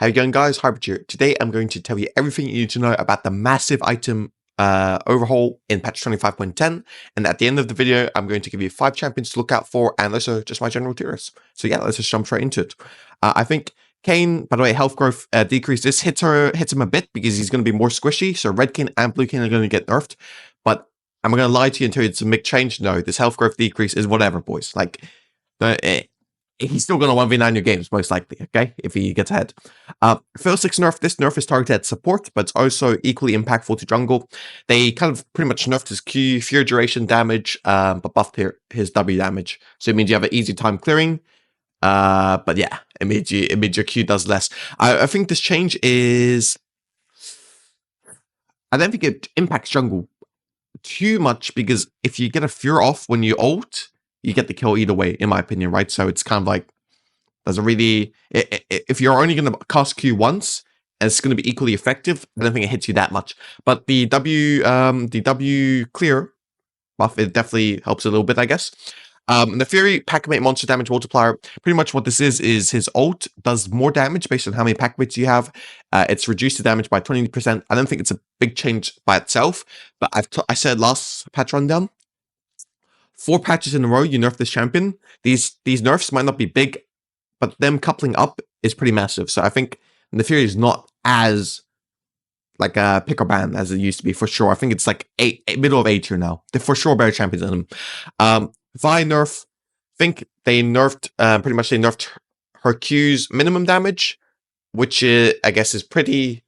How you going, guys? Hybrid here. Today I'm going to tell you everything you need to know about the massive item overhaul in patch 25.10, and at the end of the video I'm going to give you 5 champions to look out for and also just my general tiers. So yeah, let's just jump straight into it. I think Kane, by the way, health growth decrease. This hits him a bit because he's going to be more squishy, so red Kane and blue Kane are going to get nerfed, but I'm going to lie to you and tell you it's a big change. No, this health growth decrease is whatever, boys. Like, he's still going to 1v9 your games, most likely, okay, if he gets ahead. First 6 nerf, this nerf is targeted at support, but it's also equally impactful to jungle. They kind of pretty much nerfed his Q, fear duration damage, but buffed his W damage. So it means you have an easy time clearing, but yeah, it means your Q does less. I think this change is... I don't think it impacts jungle too much, because if you get a fear off when you ult, you get the kill either way, in my opinion, right? So it's kind of like, doesn't really... If you're only going to cast Q once, and it's going to be equally effective, I don't think it hits you that much. But the W clear buff, it definitely helps a little bit, I guess. The Fury Packmate monster damage multiplier, pretty much what this is his ult does more damage based on how many Packmates you have. It's reduced the damage by 20%. I don't think it's a big change by itself, but I said last patch rundown, 4 patches in a row you nerf this champion. These nerfs might not be big, but them coupling up is pretty massive. So I think the Fury is not as like a pick or ban as it used to be, for sure. I think it's like middle of A tier now. They're for sure better champions than him. Vi nerf, I think they nerfed, pretty much they nerfed her Q's minimum damage, which I guess is pretty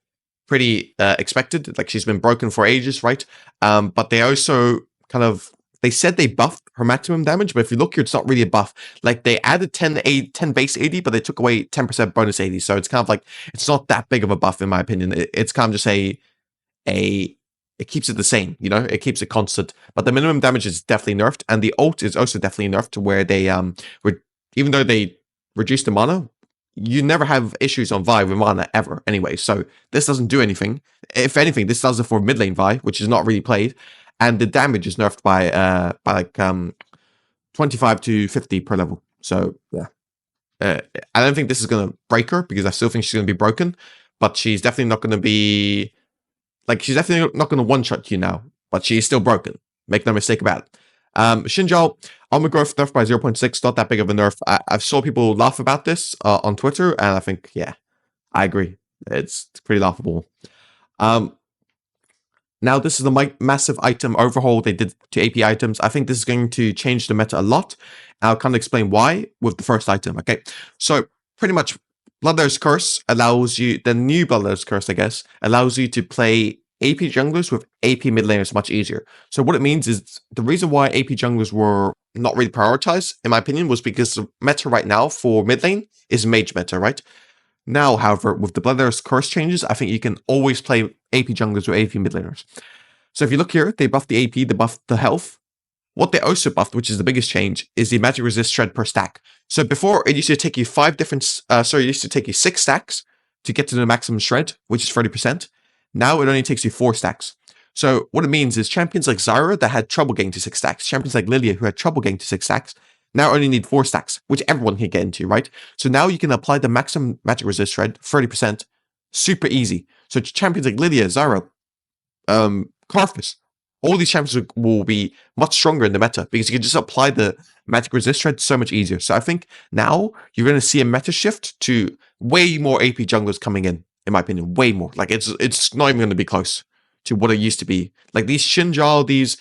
expected. Like, she's been broken for ages, right? But they also kind of, they said they buffed her maximum damage, but if you look here, it's not really a buff. Like, they added 10 base 80, but they took away 10% bonus 80. So it's kind of like, it's not that big of a buff, in my opinion. It's kind of just it keeps it the same, you know, it keeps it constant. But the minimum damage is definitely nerfed, and the ult is also definitely nerfed, where they even though they reduced the mana, you never have issues on Vi with mana ever anyway. So this doesn't do anything. If anything, this does it for mid lane Vi, which is not really played, and the damage is nerfed by like 25 to 50 per level. So yeah, I don't think this is gonna break her, because I still think she's gonna be broken, but she's definitely not gonna be... Like, she's definitely not going to one-shot you now, but she's still broken. Make no mistake about it. Shinjal, armor growth nerfed by 0.6, not that big of a nerf. I've saw people laugh about this on Twitter, and I think, yeah, I agree. It's pretty laughable. Now, this is the massive item overhaul they did to AP items. I think this is going to change the meta a lot. I'll kind of explain why with the first item, okay? So, pretty much, Bloodletter's Curse allows you, the new Bloodletter's Curse, I guess, allows you to play AP junglers with AP mid laners much easier. So what it means is, the reason why AP junglers were not really prioritized, in my opinion, was because the meta right now for mid lane is mage meta, right? Now, however, with the Bloodletter's Curse changes, I think you can always play AP junglers with AP mid laners. So if you look here, they buffed the AP, they buffed the health. What they also buffed, which is the biggest change, is the magic resist shred per stack. So before, it used to take you it used to take you 6 stacks to get to the maximum shred, which is 30%. Now it only takes you 4 stacks. So what it means is, champions like Zyra that had trouble getting to 6 stacks, champions like Lilia who had trouble getting to 6 stacks, now only need 4 stacks, which everyone can get into, right? So now you can apply the maximum magic resist shred, 30%, super easy. So champions like Lilia, Zyra, Karthus, all these champions will be much stronger in the meta, because you can just apply the magic resist shred so much easier. So I think now you're going to see a meta shift to way more AP junglers coming in my opinion, way more. Like, it's not even going to be close to what it used to be. Like, these Shinjal, these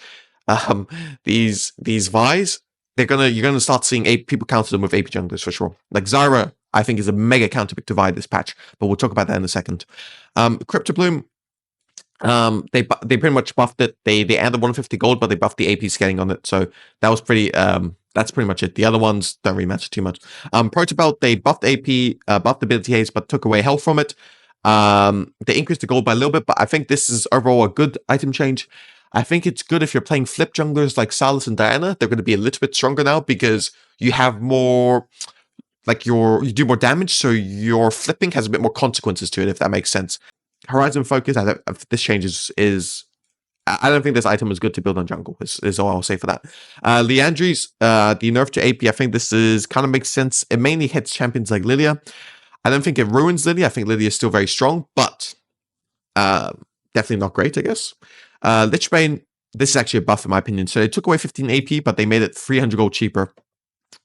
Vi's, you're gonna start seeing people counter them with AP junglers for sure. Like, Zyra, I think, is a mega counter pick to Vi this patch, but we'll talk about that in a second. Crypto Bloom, they pretty much buffed it. They added 150 gold, but they buffed the AP scaling on it. So that was pretty. That's pretty much it. The other ones don't really matter too much. Protobelt, they buffed AP, buffed ability haste, but took away health from it. They increased the gold by a little bit, but I think this is overall a good item change. I think it's good if you're playing flip junglers like Salas and Diana. They're going to be a little bit stronger now, because you have more, like, you do more damage, so your flipping has a bit more consequences to it, if that makes sense. Horizon Focus, this change is I don't think this item is good to build on jungle, is all I'll say for that. Leandri's, the nerf to AP, I think this is kind of makes sense. It mainly hits champions like Lilia. I don't think it ruins Lily. I think Lily is still very strong, but definitely not great, I guess. Lichbane, this is actually a buff in my opinion. So they took away 15 AP, but they made it 300 gold cheaper.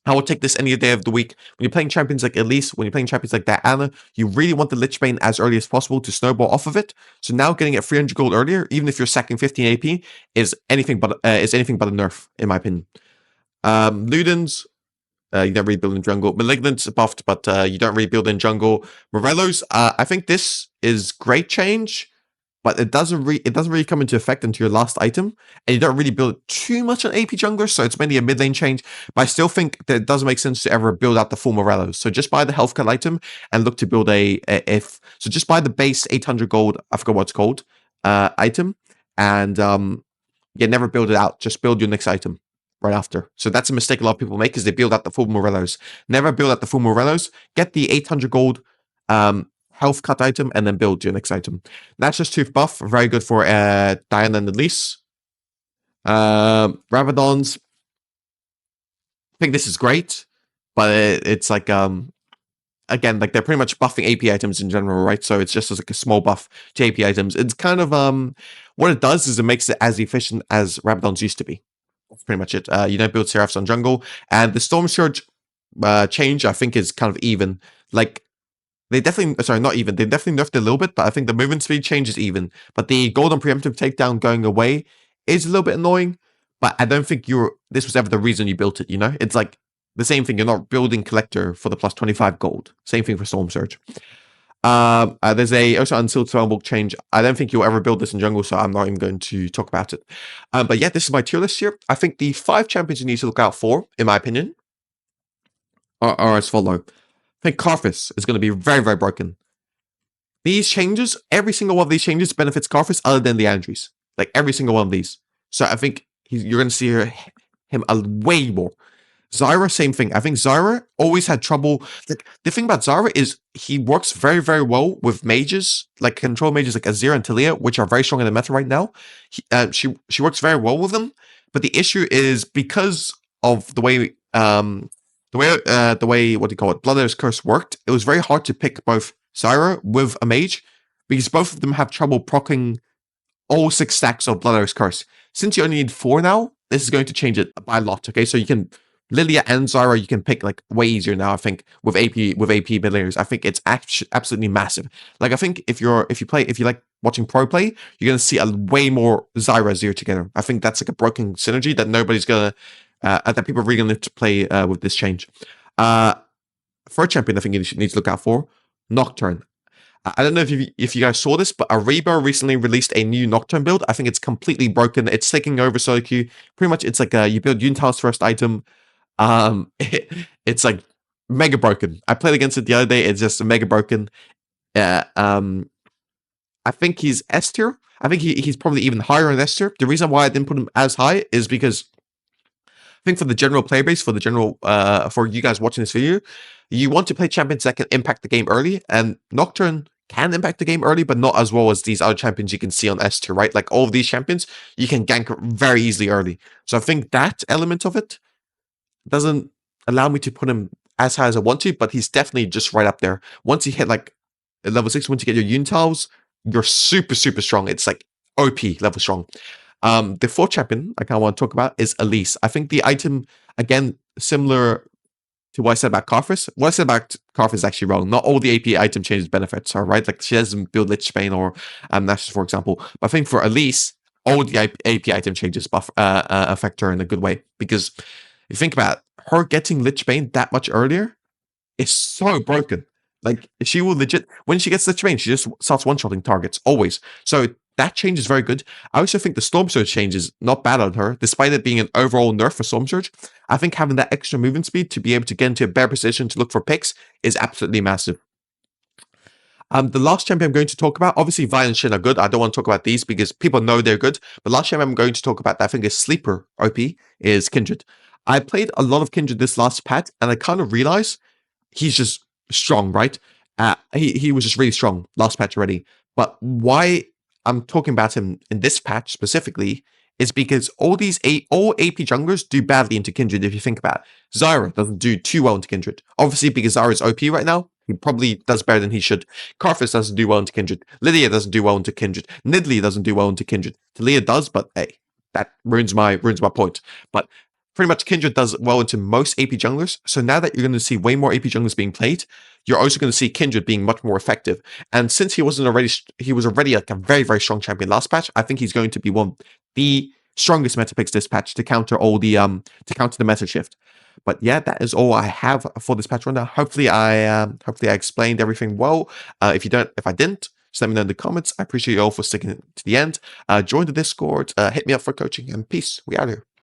I will take this any day of the week. When you're playing champions like Elise, when you're playing champions like Diana, you really want the Lichbane as early as possible to snowball off of it. So now getting it 300 gold earlier, even if you're sacking 15 AP, is anything but a nerf, in my opinion. Ludens, you don't really build in jungle. Malignant's buffed, but you don't really build in jungle. Morello's, I think this is great change, but it doesn't really come into effect until your last item, and you don't really build too much on AP jungler, so it's mainly a mid lane change. But I still think that it doesn't make sense to ever build out the full Morellos. So just buy the health cut item and look to build so just buy the base 800 gold, I forgot what it's called, item, and never build it out. Just build your next item right after. So that's a mistake a lot of people make, is they build out the full Morellos. Never build out the full Morellos. Get the 800 gold health cut item and then build your next item. Nature's Tooth buff, very good for Diana and Elise. Rabadons, I think this is great, but it's like again, like they're pretty much buffing AP items in general, right? So it's just like a small buff to AP items. It's kind of what it does is it makes it as efficient as Rabadons used to be. That's pretty much it. You don't build Seraphs on jungle, and the Storm Surge change I think is kind of even. Like they definitely, sorry, not even. They definitely nerfed it a little bit, but I think the movement speed change is even. But the golden preemptive takedown going away is a little bit annoying. But I don't think this was ever the reason you built it. You know, it's like the same thing. You're not building collector for the plus 25 gold. Same thing for Storm Surge. There's also unsealed Spellbook change. I don't think you'll ever build this in jungle, so I'm not even going to talk about it. But yeah, this is my tier list here. I think the 5 champions you need to look out for, in my opinion, are as follow. I think Karthus is going to be very, very broken. These changes, every single one of these changes benefits Karthus other than the Andrews. Like every single one of these. So I think you're going to see him way more. Zyra, same thing. I think Zyra always had trouble. Like the thing about Zyra is he works very, very well with mages, like control mages like Azir and Talia, which are very strong in the meta right now. She works very well with them. But the issue is because of the way what do you call it, Bloodletter's Curse worked, it was very hard to pick both Zyra with a mage because both of them have trouble proccing all 6 stacks of Bloodletter's Curse. Since you only need 4 now, this is going to change it by a lot. Okay, so you can Lilia and Zyra you can pick like way easier now. I think with AP mid laners, I think it's absolutely massive. Like I think if you like watching pro play, you're gonna see a way more Zyra Azir together. I think that's like a broken synergy that nobody's gonna that people are really gonna need to play with this change. For a champion, I think you need to look out for Nocturne. I don't know if you guys saw this, but Ariba recently released a new Nocturne build. I think it's completely broken. It's taking over solo queue. Pretty much, it's like you build Yuntal's first item. It's like mega broken. I played against it the other day. It's just mega broken. I think he's S tier. I think he's probably even higher in S tier. The reason why I didn't put him as high is because I think for the general player base, for you guys watching this video, you want to play champions that can impact the game early, and Nocturne can impact the game early, but not as well as these other champions you can see on S tier, right? Like all of these champions, you can gank very easily early. So I think that element of it doesn't allow me to put him as high as I want to, but he's definitely just right up there. Once you hit like level 6, once you get your Yuntals, you're super, super strong. It's like OP level strong. The 4th champion I kind of want to talk about is Elise. I think the item, again, similar to what I said about Karthus. What I said about Karthus is actually wrong. Not all the AP item changes benefits are right. Like she doesn't build Lichbane or Nashus, for example. But I think for Elise, all the AP item changes affect her in a good way. Because if you think about it, her getting Lichbane that much earlier is so broken. Like she will legit, when she gets Lichbane, she just starts one-shotting targets, always. So that change is very good. I also think the Storm Surge change is not bad on her, despite it being an overall nerf for Storm Surge. I think having that extra movement speed to be able to get into a better position to look for picks is absolutely massive. The last champion I'm going to talk about, obviously Vi and Shin are good. I don't want to talk about these because people know they're good. The last champion I'm going to talk about that I think is sleeper OP is Kindred. I played a lot of Kindred this last patch, and I kind of realized he's just strong, right? He was just really strong last patch already. But why I'm talking about him in this patch specifically is because all AP junglers do badly into Kindred if you think about it. Zyra doesn't do too well into Kindred. Obviously because Zyra is OP right now, He probably does better than he should. Karthus doesn't do well into Kindred. Lydia doesn't do well into Kindred. Nidalee doesn't do well into Kindred. Talia does, but hey, that ruins my point. But pretty much Kindred does well into most AP junglers. So now that you're going to see way more AP junglers being played, you're also going to see Kindred being much more effective. And since he was already like a very, very strong champion last patch, I think he's going to be one of the strongest meta picks this patch to counter all the meta shift. But yeah, that is all I have for this patch rundown. Hopefully I explained everything well. If I didn't, just let me know in the comments. I appreciate you all for sticking to the end. Join the Discord, hit me up for coaching, and peace. We out here.